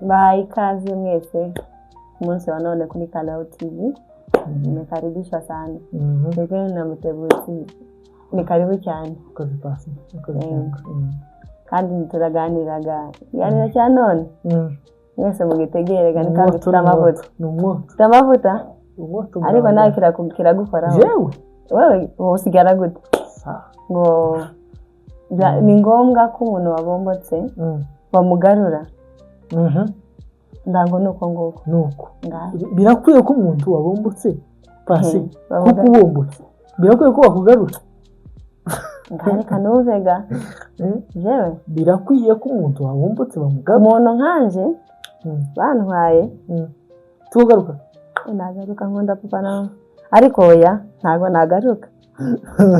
Bye kazi mwese. Umunsi wa none kuri Kalau TV. Nimekaribishwa sana. Ndio na mtebuzi. Ni karibu cyane. Ukoze pasi. Kandi turaganiraga. Yanira cyane none. Mwese mugitegere kandi kandi tutamavuta. Tutamavuta? Ariko nawe kiragukora. Jewe. Wewe usigara gute? Ngo ni ngombwa ko umuntu wabombotse bamugarura. Ndango nuko birakwiye ko umuntu wabombotse pasi kuko ubombotse birakwiye ko bakugarura ngare kanovega jewe birakwiye ko umuntu wabombotse bamugarura umuntu nkanje bantwaye tugaruka nagaruka nkonda papa na ariko oya ntago nagaruka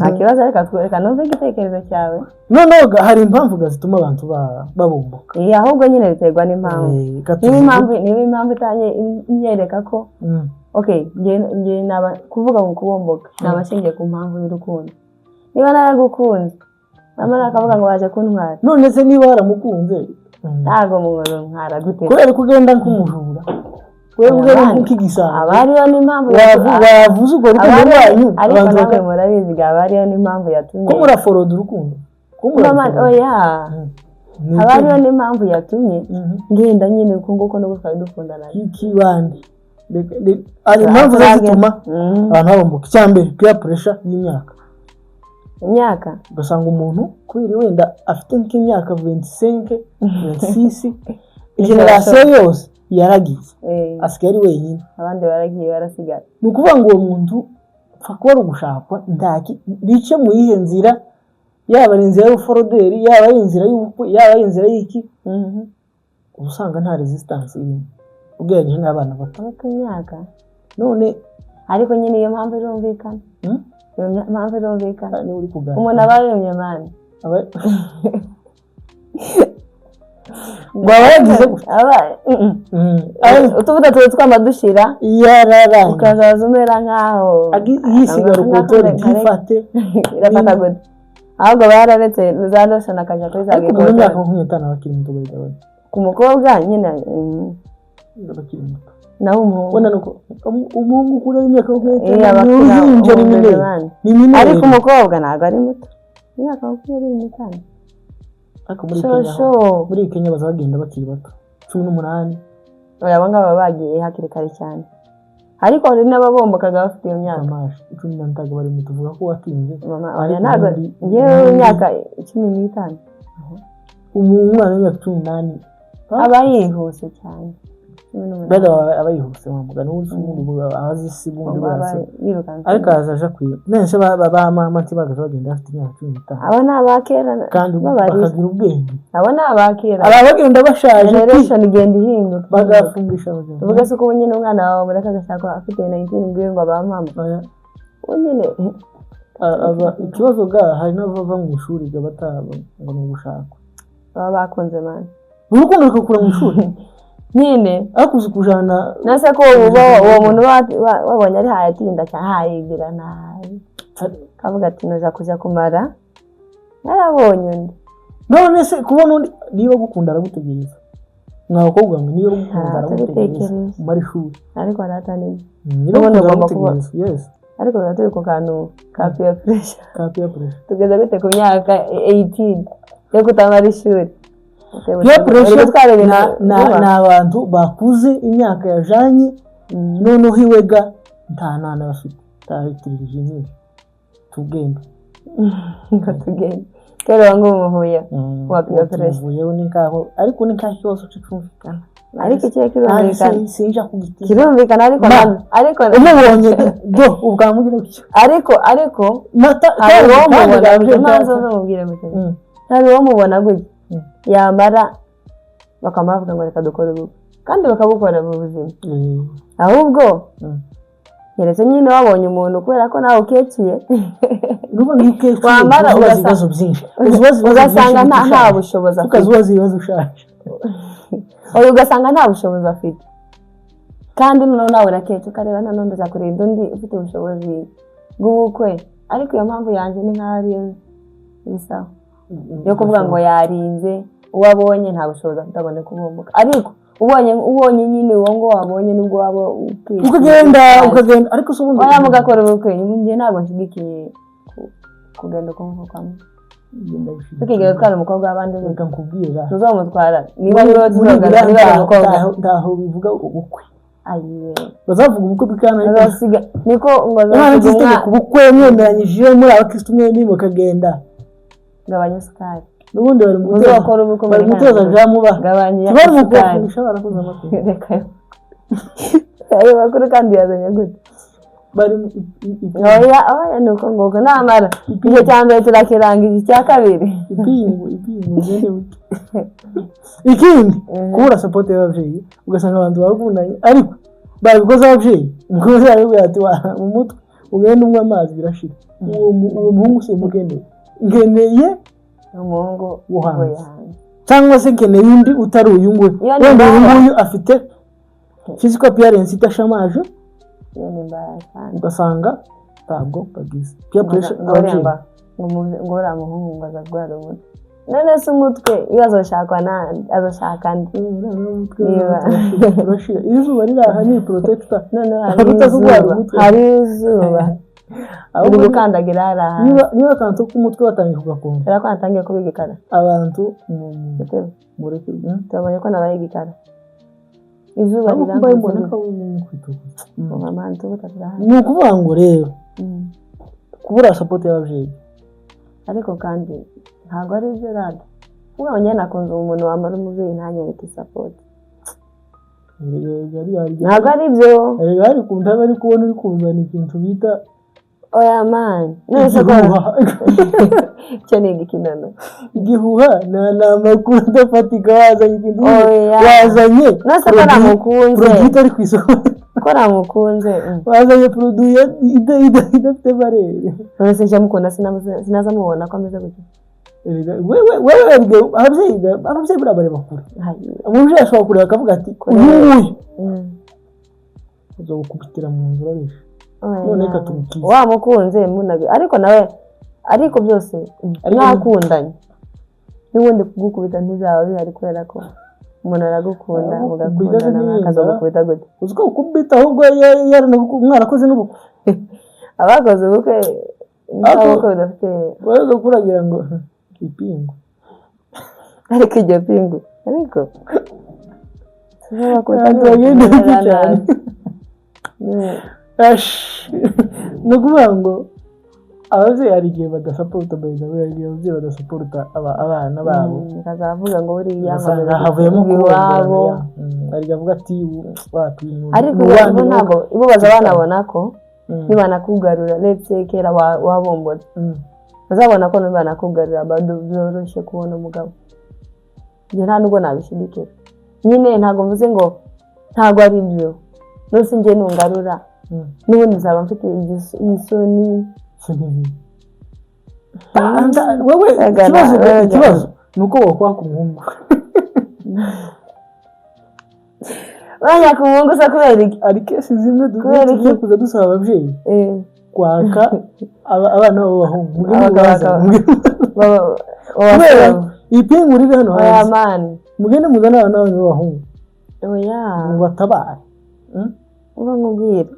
akibaza reka twereka nove igitekerezo cyawe none hari impamvu gazituma abantu babomboka ahubwo nyine biterwa n'impamvu niba impamvu tanye imyereka ko okay nge naba kuvuga ngo kubomboka nabashingiye ku mpamvu y'urukundo niba naragukunze amara akavuga ngo waje kuntwara none se niba waramukunze ntago mungoro ntwara gute kubera kugenda nk'umujura wewe nk'igisanga abariyo n'impamvu wavuze ubwo rukundo rwanyu abantu bakwe murabizi abariyo n'impamvu yatumye ko muraforoda urukundo oya abariyo n'impamvu yatumye ngenda nyine uko nguko no gufara dukundana ikibandi ari impamvu zituma abantu babomboka cyambere peer pressure y'imyaka ugasanga umuntu kubiri wenda afite nk'imyaka 25 26 generation yose yaragize asigaye ari wenyine abandi baragiye barasigara nukuvuga ngo uwo muntu fakora ugushakwa ndaki bice mu yihe nzira yaba inzira y'uforoderi yaba inzira y'ubukwe yaba inzira y'iki usanga nta resistance irimo ubwenge n'abana bataka imyaka none ariko nyine iyo mpamvu irumvikana mpamvu irumvikana ni uri kugana umuntu abayemye mani Babagize utuvuta twamadushira yarara ukazaza umera nkaho yisigara ukotora tifate irafata gute ahubwo bararetse ruzandosha nakaja kuri zage ko imyaka 15 bakiri muto bayidabona ku mukobwa nyine bakiri muto naho ubona nuko umuhungu kuri imyaka 15 ni minini ariko umukobwa ntago ari muto imyaka 25 ariko muri Kenya bazagenda bakiri bato 18 oyabanga babagiye hakiri kare cyane ariko hari n'ababombokaga bafite iyo myaka 13 bari mu tuvuga ko watinze oya ntago yewe imyaka 15 umwana w'imyaka 18 abayihuse cyane bada abayihuse mugana umuntu abazi bundi bose ariko azaja kwiye nese baba mama tibaga bagenda afite imyaka 15 abana abakera kandi bakagira ubwenge abana abakera abagenda bashaje generation igenda ihinduka bagafungisha abagabo uvuga se ko nyine umwana wawe mureka gashaka afite 19 ngwego abamama nyine ikibazo hari n'abava mu ishuri gabataba ngo no gushaka baba bakunze man urukundo rukura mu ishuri nyine akuze kujana nase ko uwo muntu wabonye ari hayatinda cyane hayigira nabi kavuga ati noza kuja kumara narabonye undi none se kubona undi niba gukunda aragutegereza mwabakobwa ngo niba gukunda aragutegereza muri shuri ariko aratani niba ugomba kutegereza yes ariko naturi ku kantu ka peer pressure tugeze gute ku myaka 18 yo kutamara ishuri peer pressure na abantu bakuze imyaka yajanye none hiwega ntanana bafite tahitirije nyine tugenda kero ngo umuhuye wa peer pressure yewe nikaho ariko nikaho cyumvikana ariko ikiye kirumvikana sinja kugiti kirumvikana ariko umubonye do ubwamugira cyo ariko mata kandi manzo n'umubwire mutwe kandi wo mubona gutya yamara bakamavuga ngo reka dukore ubu kandi bakabukora mu buzima ahubwo yeretse nyine wabonye umuntu kubera ko nawe ukekiye nuba ngikekiye wamara ugasaza byinshi ugasanga nta bushobozi ukazubaza ibibazo ushaje ugasanga nta bushobozi afite kandi noneho nawe uraketse ukareba nanone uzakurinda undi ufite ubushobozi bw'ubukwe ariko iyo mpamvu yanjye ni nk'aho ariyo bisaho yo kuvuga ngo yarinze uwabonye nta bushobozi atabone kubomboka ariko ubonye nyine wongo wabonye nubwo wabo ukagenda ariko so ubundi oya mugakora ubukwe njye ntabwo nshigikiye kugenda kumvuka tukigira twara umukobwa w'abandi reka nkubwira tuzamutwara niba rero tuzoga umukobwa ndaho bivuga ubukwe ayiwe bazavuga ubukwe bw'ikana bazasiga niko ngo zavuga ubukwe mwemeranyije muri abakristo mwe mukagenda gabanya sukari nubundi bari mu mutoza jamuba gabanya sukari bishobora kuza amakuru reka ayo bakuru kandi yazanye gute bari oya nuko ngogo namara igihe cyambere turakirangiza icya kabiri ipingu ngende buke ikindi kubura support y'abavyeyi ugasanga abantu bagundanye ariko babikoze abavyeyi ngo yawe yati mu mutwe ugenda umwe amazi birashira uwo muhungu se mugende ngeneye umuhungu wohanze cyangwa se ngeneye undi utari uyu nguyu wenda uyu nguyu afite physical appearance itashamaje ugasanga ntabwo bagize peer pressure ngo uriya muhungu ngo azarwara umutwe none se umutwe iyo azoshakwa nandi azoshaka ndi turashira izuba riri aha ni protector none hari izuba uri gukandagira hari aha niba kantu k'umutwe watangiye kugakonga era ko natangiye kubigikara abantu mureke tubonye ko nabaye igikara izuba rirambuye mbona ko kwitukuza mama ntubutazira ni ukuvuga ngo rero kubura support y'abavyeyi ariko kandi ntabwo ari byo rada kuba abanye nakunze umuntu wambara umuvyeyi ntanyereke support ntabwo ari byo ari kunda bari kubona uri kuzana ikintu bita oya man nese ko cyo ni igikinano igihuha na makuru ndafatika wazanye ikintu wazanye nase ko namukunze produit ari ku isoko ko namukunze wazanye produit idafite barere nese nje mukunda sinaza mubona ko ameze gutya wewe abavyeyi burabare bakuru umuvyeyi ashobora kureba akavuga ati uyu uzokubitira mu nzira bishe none katukiza wa mukunze munabi ariko nawe ariko byose nakundanye n'ubundi kugukubita ntizaba bihari kubera ko umuntu aragukunda mugakundana akazagukubita gute uziko ukubita ahubwo mwarakoze n'ubukwe abakoze ubukwe n'abakwe bidafite wewe kuragira ngo ipingu ariko iryo pingu ariko ni ukuvuga ngo abavyeyi hari igihe badasapota abavyeyi badasapota abana babo bakazavuga ngo buriya havuyemo iwabo ari avuga ati ariko ntabwo ibo baza banabona ko nibanakugarura ndetse kera wabombora bazabona ko nibanakugarura byoroshye kubona umugabo njye nta nubwo nabishidikira nyine ntabwo mvuze ngo ntabwo ari byo nose njye nungarura n'ubundi nzaba mfite isoni wewe ikibazo ni uko wakwa ku muhungu banya ku muhungu se kubera iki ari kesi zimwe dugiye kuza dusaba abavyeyi kwaka abana b'abahungu ipingu riri hano hanze mugende muzana abana b'abahungu oya mubatabare uba nkubwira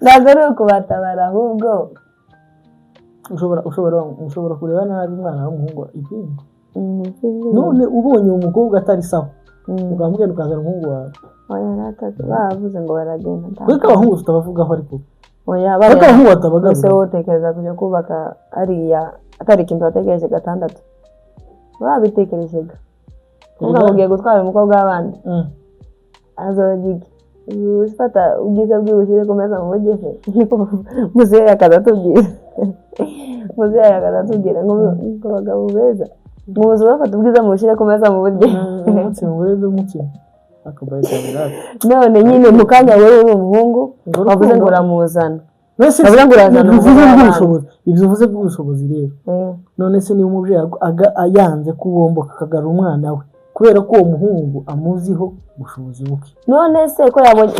ntabwo ari ukubatabara ahubwo ushobora kureba nabi umwana w'umuhungu ipingu none ubonye umukobwa atari sawa ukamubwira ukazana umuhungu wawe oya natatu bavuze ngo baragenda kuko abahungu tutabavugaho ariko oya kuko abahungu batabagaza ese wotekereza kujya kubaka ariya atari ikintu watekereje 6 babitekerejega kuvuga ngo ugiye gutwara umukobwa w'abandi azogiki ufata ubwiza bw'ubushyire ku meza mu bugefe muzehe akazatubwira ngo abagabo beza muzi bafata ubwiza mu bushyire ku meza mu buryo none nyine mu kanya wewe uri umuhungu wavuze ngo uramuzana ibyo uvuze bw'ubushobozi rero none se niba umubyeyi ayanze kubomboka akagarura umwana we kubera ko uwo muhungu amuziho ubushobozi buke none se ko yabonye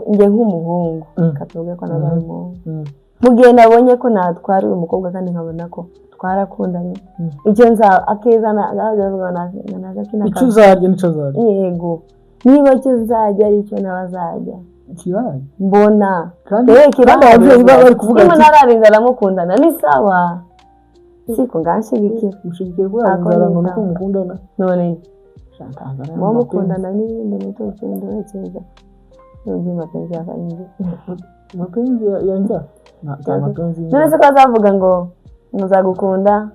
njye nk'umuhungu katuvuge ko nabaye umuhungu mugihe nabonye ko natwara uyu mukobwa kandi nkabona ko twarakundanye icyo nza akeza nagazwa nagakina icyo uzarya nico uzarya yego niba cyo nzajya aricyo nabazajya kibaye mbona kandi ababyeyi bari kuvuga ati nararinda namukundana ni sawa siko nganshigikira mushigikiye kurangira ngo nuko mukundana none mwa mukundana n'ibindi nitose ndabekeza n'ubwo mapenzi yakanyije mapenzi yanja mapenzi none se kazavuga ngo muzagukunda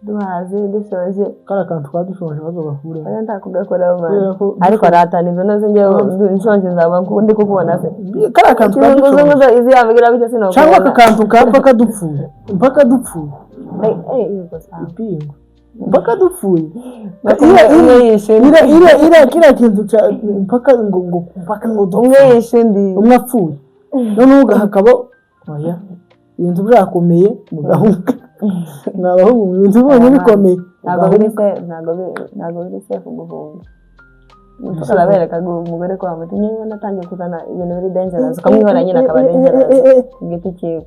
duhaze dushoje kara kantu twadushoje bazogakure aya ndakugakora mama ariko aratanizo naze ngewe nshonje nzaba ndi kukubona se kara kantu twadushoje izi yabigira bityo sino cyangwa akantu kapfa kadupfuye mpaka dupfuye yuko sawa ipingo mpaka dupfuye ira kira kintu mpaka ngo umwe yishindi umwe apfuye none ugahakaba oya ibintu byakomeye mugahunga n'abahungu ibintu bone bikomeye ntago biri safe guhunga tukarabereka umugore ko bamutinye natangiye kuzana ibintu biri dangerous ukamwihora nyine akaba dangerous igiti cyiwe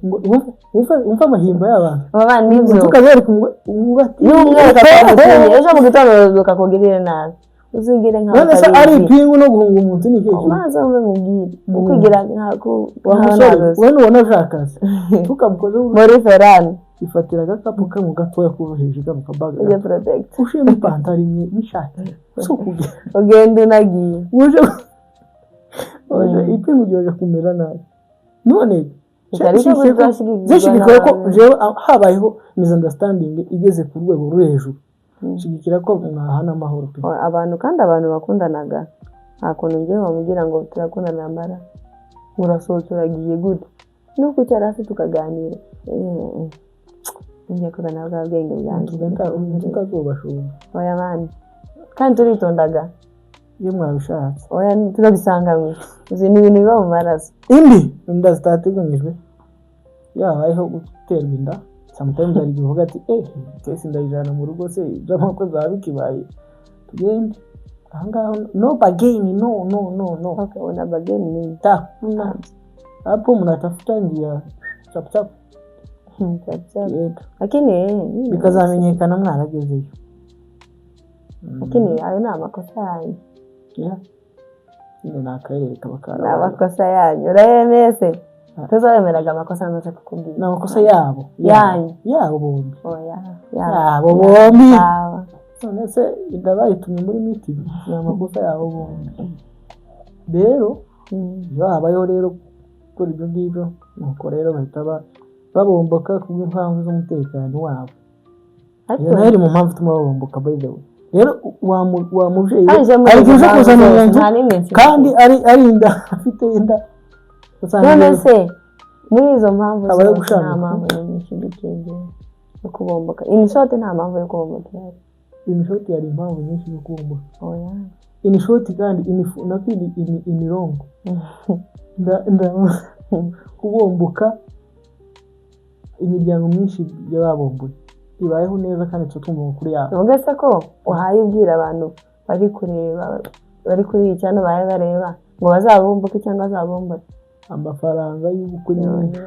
umva amahimba y'abantu abana nibyo tukabereka umugati n'umwereka ko ejo mu gitondo bakakugirira nabi uzigire nka none se ari ipingu no guhunga umuntu ni keke maze ube mubwire ukwigira nkako wowe ubona jakaze tukamukoze muri ferane ifatira agakapu kamwe gatoya kuboheje kamukabaga uje protect ushima ipantaro imwe n'ishati so kugira ugende unagiye uje ipingu uje kumera nabi none zishigikira ko jewe habayeho misunderstanding igeze ku rwego ruri hejuru shigikira ko mwahana amahoro pe abantu kandi abantu bakundanaga akuntu ngiye bamugira ngo turakundana amara murasohotse uragiye gute nuko cyarasi tukaganira ngiye kuzana bwenge bwanjye tukazobashobora oya bandi kandi turitondaga iyo mwabishatse oya turabisanganywe uzi ni ibintu biba mu maraso inda zitateganyijwe yabayeho guterwa inda sometimes ari kuvuga ati kesi ndayijana mu rugo se by'amako zabikibaye tugende ahangaho no bargain no okay una bargain ni ta hapo mnatafuta njia chap chap lakini bikazamenyekana mwaragezeyo lakini ayo ni amakosa yanyu ni akarere kabakara ni amakosa yanyu urayemese tuzabemeraga amakosa nose kukubwira ni amakosa yabo bombi yabo bombi none se ndabayitumye muri meeting ni amakosa yabo bombi rero iyo habayeho rero gukora ibyo ngibyo nuko rero bahita babomboka ku bw'impamvu z'umutekano wabo iyo nayo iri mu mpamvu ituma babomboka by the way rero wa mubyeyi arigeze kuzana umuntu kandi ari inda afite inda none se muri izo mpamvu nta mpamvu y'umushyigikira yo kubomboka inishoti nta mpamvu yo kubomboka inishoti yari impamvu nyinshi yo kubomboka inishoti kandi nakindi imirongo kubomboka imiryango myinshi y'ababomboye ibayeho neza kandi tutumva amakuru yabo uvuga se ko uhaye ubwira abantu bari kureba bari kuri iyi cyane baye bareba ngo bazabomboke cyangwa bazabomboke amafaranga y'ubukwe nyine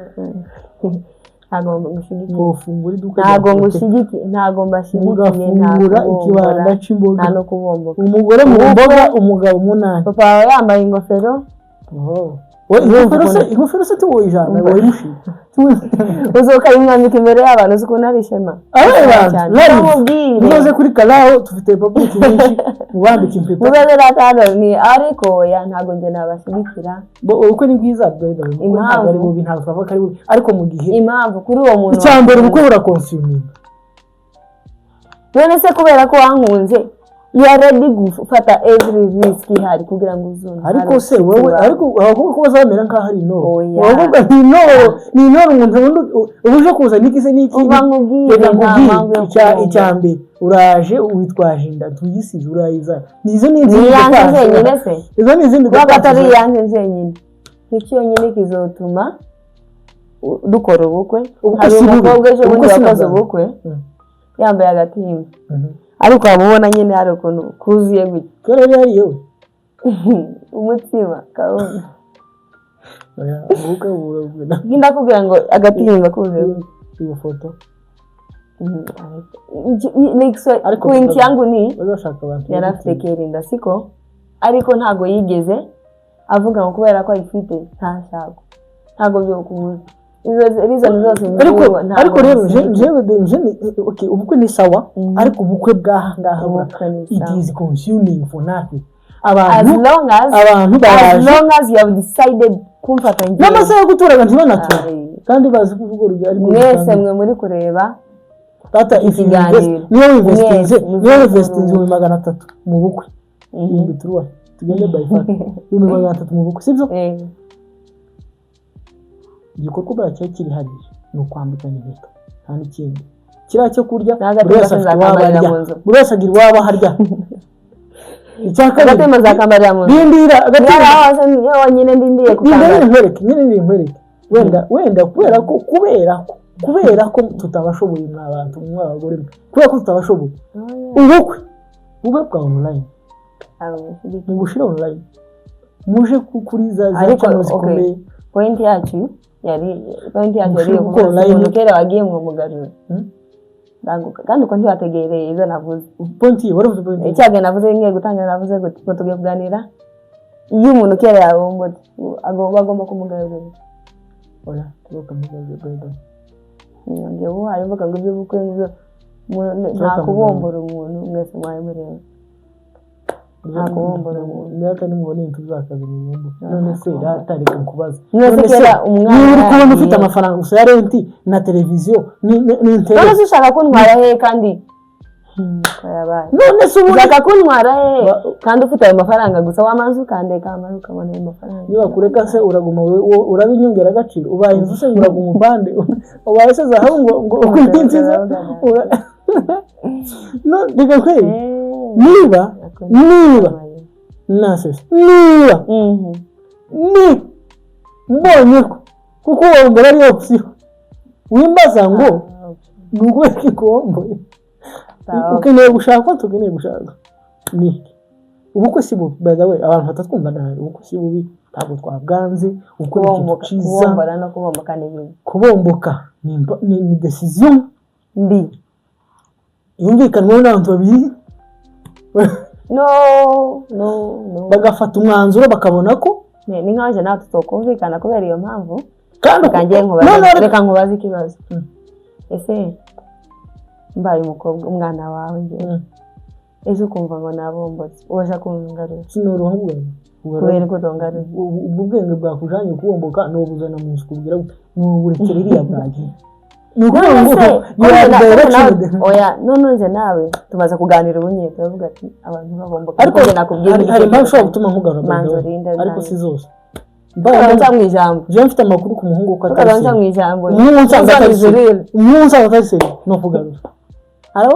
ntago ngushyigikiye ufungura iduka ntago mbashyigikiye ugafungura ikibanda c'imboga nta no kubomboka umugore mu mboga umugabo umunani papa wawe yambaye ingofero ingofero se tuwo ijana wowe mushika uzoka imwambika imbere y'abantu uzi ukuntu ari ishema muze kuri karaho tufite public nyinshi mubambika impeta mubezera kandi ni ariko oya ntago nge nabashyigikira ubukwe ni bwiza impamvu ari bubi ntabwo twavuga ari bubi ariko mu gihe impamvu kuri uwo muntu icyambere ubukwe burakonsuminga none se kubera ko wankunze you are ready gufata every risk ihari kugira ngo uzunze ariko se wowe ariko abakobwa ko bazamera nkaho ari no abakobwa ni no umuntu ubuje kuza nikise niki reka nkubwire icyambere uraje witwaje inda tuyisize urayiza nizo ni inzindi nyine se izo ni izindi batari yanze nzenyine nicyo nyine kizotuma dukora ubukwe hari umukobwa ejo bundi wakoze ubukwe yambaye agatimba ariko wamubona nyine hari ukuntu kuzuye gutya kera yari yo umutima kabona ubukwe burabwira ndakubwira ngo agatinyuma kuze iyo foto point yangu ni bazashaka abantu yarafekerinda siko ariko ntago yigeze avuga ngo kubera ko ayifite ntashaka ntago byo kubuza izo zose ariko rero okay ubukwe ni sawa ariko ubukwe bwahangaha it is consuming for nothing as long as you have decided kumfata njye n'amasaha yo guturaga ntibanatura kandi bazi kuvuga urugero ariko mwese mwe muri kureba tata ikiganiro niyo investinze mu 300 mu bukwe ibindi turuwa tugende by fact 300 mu bukwe sibyo igikorwa bacyo kiri hariya ni ukwambikana impeta kandi ikindi kiriya cyo kurya buri wese agira iwabo harya icyaka agatema zakambarira mu ndindira agatema nyine ndindiye nkwereke wenda kubera ko tutabashoboye n'abantu mw'abagore kubera ko tutabashoboye ubukwe bwa online mu gushira online muje kuri za channel zikomeye point yacu yari umuntu wagiye mu mugaruro kandi uko ntiwategereye izo navuze point waravuze point icyage navuze ngiye gutangira navuze ngo tugiye kuganira iyo umuntu kera yawe agomba kumugarurira oya turuka mugarurira ngewe harivuga ngo ibyo bukwe nta kubombora umuntu mwese mwaye mureba nta kubombora umuntu myaka nimubone tuzakaza ibintu none se ratareka kubaza none kera umwana kubona ufite amafaranga gusa ya renti na televiziyo ni internet none se ushaka kuntwara he kandi none se ushaka kuntwara he kandi ufite ayo mafaranga gusa wamanze ukandeka amaze ukabona ayo mafaranga niba kureka se uraguma urabinyongera agaciro ubaye inzu se uraguma ubande ubaye se zahabu ngo ukwinjiza no digakwe niba nasese niba mbonye ko kuko wombora ari option wimbaza ngo nugweke kombo ukeneye gushaka tukeneye gushaka ni ubukwe si bubi by the way abantu batatwumva nabi ubukwe si bubi ntabwo twabwanze ubukwe ciza kubombora no kubomboka n'ibindi kubomboka ni decision mbi yumvikanwa n'abantu babiri no bagafata umwanzuro bakabona ko ni nkaje nawe tutokumvikana kubera iyo mpamvu kandi kangiye reka nkubaze ikibazo ese mbaye umwana wawe ngiye ejo ukumva ngo nabombotse ubasha kungarura sinuruhubwe kubera ko dongarura ubwenge bwakujanye kubomboka no buzana mu nzu kugira n'uburekere iriya bwagiye oya none nawe tumaze kuganira ubunye turavuga ati abantu babomboka ariko hari impamvu ushobora gutuma nkugarura ariko si zose Ukabanza mu ijambo. Je mfite amakuru ku muhungu ko atari. Ukabanza mu ijambo. Umunsi atari no kugarura.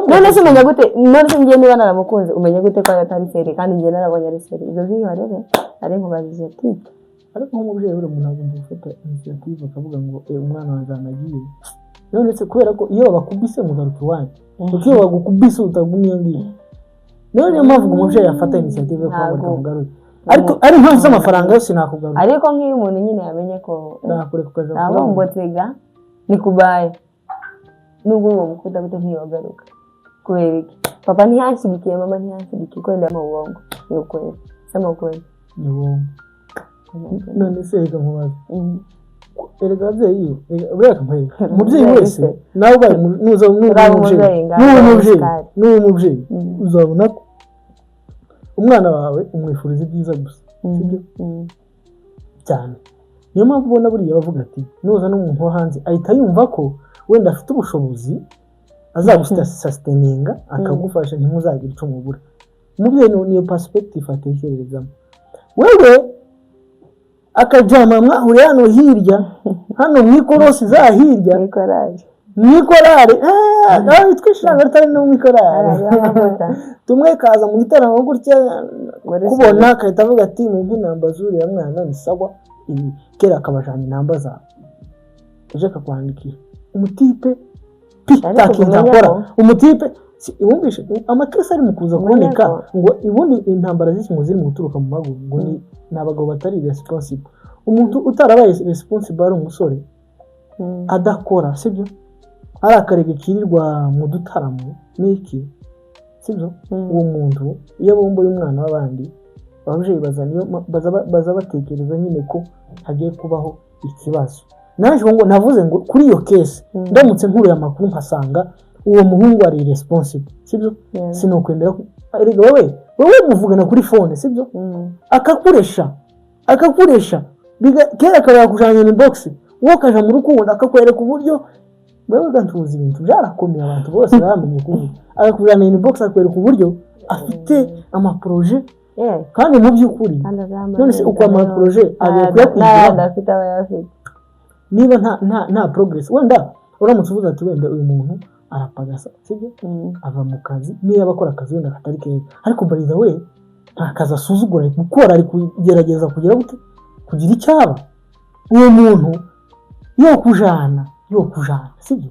None se umenya gute? None se ngiye niba naramukunze umenya gute ko atari seri kandi ngiye narabonye ari seri. Ibyo bibarebe ari nkubajije ati. Ariko nk'umubyeyi uri umuntu agomba gufata initiative akavuga ngo umwana wanjye anagiye. None se kubera ko iyo bakubise mugaruka wanyu. Kuko iyo bagukubise utagumye ngiye. None mpamvu umubyeyi afata initiative yo kugaruka mugaruka. Ariko ari mpamvu z'amafaranga yose nakugaruka. Ariko nk'iyo umuntu nyine yamenye ko nakure kukaja abombotega ni kubaye. Nubwo uwo mukuda bute nkiyagaruka. Kubera iki? Papa ntiyanshyigikiye, mama ntiyanshyigikiye ko ndamo ubongo. Ni ukweli. Sama kweli. Ni ubongo. None se reka nkubaza. Erega abyeyi, ureka mpaye. Umubyeyi wese nawe bari nuza n'umubyeyi uzabona ko umwana wawe umwifuriza ibyiza gusa. Sibyo? Cyane. Niyo mpamvu ubona buriya bavuga ati nuza n'umuntu wo hanze ahita yumva ko wenda afite ubushobozi azagusustaininga akagufasha ntimuzagira icyo mubura. Umubyeyi niyo perspective atekerezamo. Wewe akajama mwahuri hano hirya hano mwikorosi za hirya mwikorare nawe twishanga atari no mwikorare tumwe kaza mu gitaramo gutya kubona akahita avuga ati numva inamba zuri ya mwana ni sawa kera akabajana inamba za uje akakwandikira umutipe takintakora umutipe wumvishe amakesi ari mu kuza kuboneka ngo ibundi intambara z'ikimo ziri mu guturuka mu magu ngo ni abagabo batari responsible umuntu utarabaye responsible ari umusore adakora sibyo ari akarega kirirwa mu dutaramo niki sibyo uwo muntu iyo bomboye umwana w'abandi babuje baza batekereza nyine ko hagiye kubaho ikibazo. Naje ngo navuze ngo kuri iyo case ndamutse nkuru ya makuru nkasanga uwo muhungu ari responsible sibyo sinokwemera erega wewe muvugana kuri phone sibyo akakuresha kera akaba kujanya inbox wowe kaja mu rukundo akakwereka uburyo wewe gantuza ibintu byarakomeye abantu bose bamenye kuvuga akakujana inbox akwereka uburyo afite ama projet kandi mu by'ukuri none se uko ama projet agiye kuyakwigira niba nta progress wenda uramutse uvuga ati wenda uyu muntu arapagasa sibyo ava mu kazi niba bakora akazi wenda katari keza ariko by the way nta kazi asuzugura gukora ari kugerageza kugira gute kugira icyaba uwo muntu yo kujana sibyo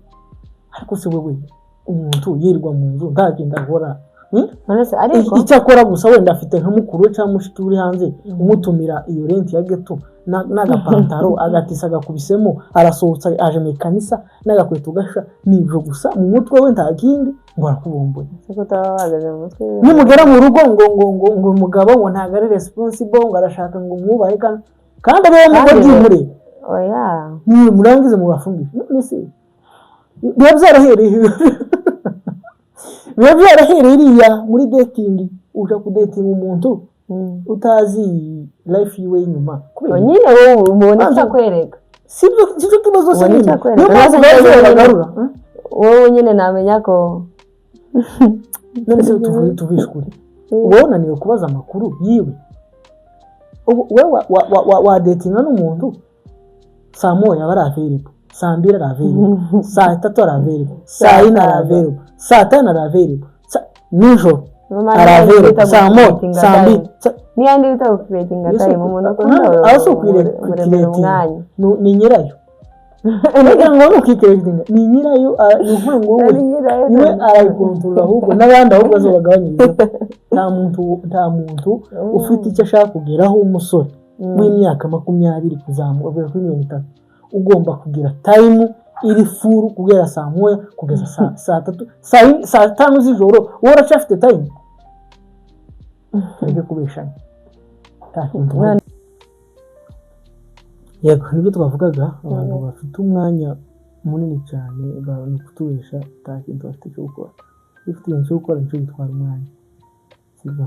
ariko se wewe umuntu yirirwa mu nzu ndagenda ahora ariko icyo akora gusa wenda afite nk'umukuru cyangwa mushiki uri hanze umutumira iyo rent ya ghetto n'agapantaro agatisa gakubisemo arasohotsa aje mu kanisa n'agakweto gasha nibyo gusa mu mutwe we ntakindi ngo arakubomboye nimugera mu rugo ngo umugabo ngo ntago ari responsible ngo arashaka ngo mwubahe kandi abe mugomba oya ni murangize mu bafungi nese biba byarahereye iriya muri dating uja kudating umuntu utazi life yiwe inyuma kubera nyine wowe umubona icyo kwereka sibyo kibazo se nyine wowe nyine namenya ko none se tuvishkuri wowe unaniwe kubaza amakuru yiwe wewe wa datinga n'umuntu saa moya baraveripo saa mbiri araveripo saa tatu araveripo saa ine araveripo saa tanu araveripo nijoro araveripo saa moya saa mbiri n'iyandi bita kukiretinga time umuntu akunda aho so kukiretinga ni nyirayo ngira ngo nukiretinga ni nyirayo nuvuga ngo niwe arayikontrola ahubwo n'abandi ahubwo bazobagabanyiriza nta muntu ufite icyo ashaka kugeraho umusore w'imyaka 20 kuzamuka kuri 30 ugomba kugira time iri furu kugera saa moya kugeza saa 3 saa 5 z'ijoro wowe uracafite time rege kubeshanya yego nibyo twavugaga abantu bafite umwanya munini cyane bari kutubesha takintu bafite cyo gukora ifite cyo gukora cyo gitwara umwanya sibyo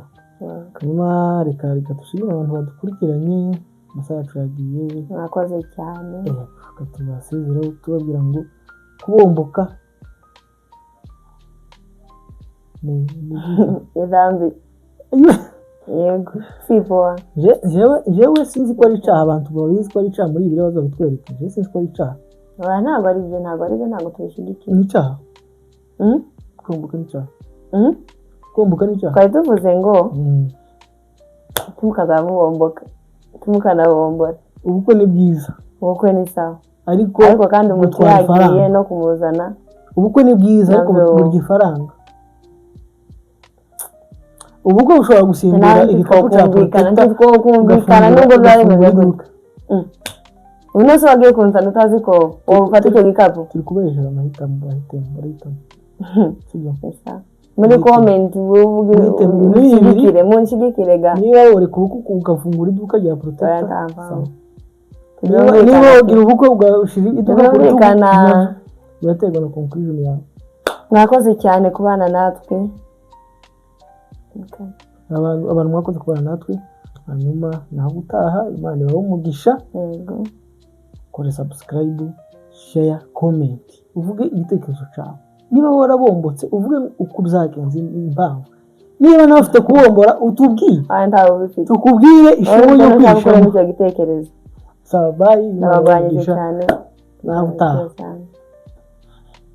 kanyuma reka tushimira abantu badukurikiranye amasaha yagiye mwakoze cyane katubasezeraho tubabwira ngo kubomboka ni yadambi yego sipoa jewe sinzi ko ari cyaha abantu babizi ko ari cyaha muri ibiro bazabitwereka je sinzi ko ari cyaha ntabwo ari byo ntabwo tubishigikiye ni cyaha kumbuka ni cyaha kumbuka ni cyaha twari tuvuze ngo tumukazamubomboka tumukanabombora ubukwe ni bwiza ubukwe ni sawa ariko kandi umuntu yagiye no kumuzana ubukwe ni bwiza ariko burya ifaranga ubukwe bushobora gusimbura igikapu cya kumvikana nubwo byari bimeze gutya uno se wagiye kunzana utazi ko ufata icyo gikapu turi kubeshera amahitamo sibyo muri comment munshigikire ga niba uri kubuku ukafungura iduka rya protect niba ugira ubukwe ugashira iduka kumvikana biraterwa na conclusion yawe. Mwakoze cyane kubana natwe. Abantu mwakoze kubana natwe, hanyuma naho gutaha Imana ibahe umugisha. Yego. Kore subscribe, share, comment. Uvuge igitekerezo cyawe. Niba warabombotse uvuge uko byagenze impamvu. Niba nawe ufite kubombora utubwiye. Ntawe bifite. Tukubwire ishoboye yo kwishamo icyo gitekerezo. Sawa, bye. Nabagwanyije cyane. Naho utaha.